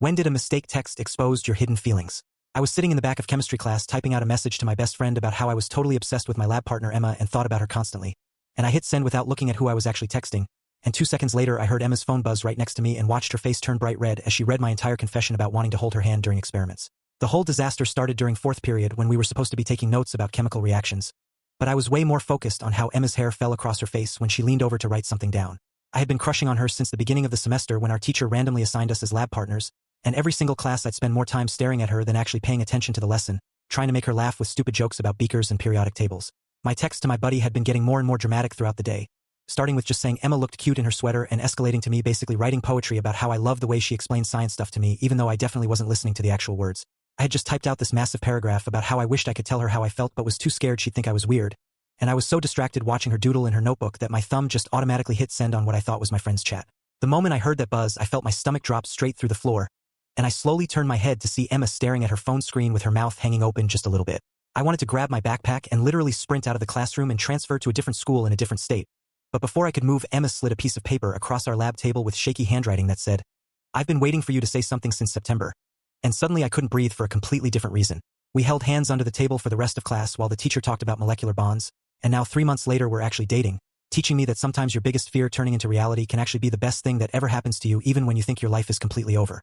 When did a mistake text expose your hidden feelings? I was sitting in the back of chemistry class typing out a message to my best friend about how I was totally obsessed with my lab partner Emma and thought about her constantly. And I hit send without looking at who I was actually texting, and 2 seconds later I heard Emma's phone buzz right next to me and watched her face turn bright red as she read my entire confession about wanting to hold her hand during experiments. The whole disaster started during fourth period when we were supposed to be taking notes about chemical reactions. But I was way more focused on how Emma's hair fell across her face when she leaned over to write something down. I had been crushing on her since the beginning of the semester when our teacher randomly assigned us as lab partners, and every single class I'd spend more time staring at her than actually paying attention to the lesson, trying to make her laugh with stupid jokes about beakers and periodic tables. My text to my buddy had been getting more and more dramatic throughout the day, starting with just saying Emma looked cute in her sweater and escalating to me basically writing poetry about how I loved the way she explained science stuff to me even though I definitely wasn't listening to the actual words. I had just typed out this massive paragraph about how I wished I could tell her how I felt but was too scared she'd think I was weird, and I was so distracted watching her doodle in her notebook that my thumb just automatically hit send on what I thought was my friend's chat. The moment I heard that buzz, I felt my stomach drop straight through the floor, and I slowly turned my head to see Emma staring at her phone screen with her mouth hanging open just a little bit. I wanted to grab my backpack and literally sprint out of the classroom and transfer to a different school in a different state. But before I could move, Emma slid a piece of paper across our lab table with shaky handwriting that said, "I've been waiting for you to say something since September." And suddenly I couldn't breathe for a completely different reason. We held hands under the table for the rest of class while the teacher talked about molecular bonds, and now 3 months later we're actually dating, teaching me that sometimes your biggest fear turning into reality can actually be the best thing that ever happens to you even when you think your life is completely over.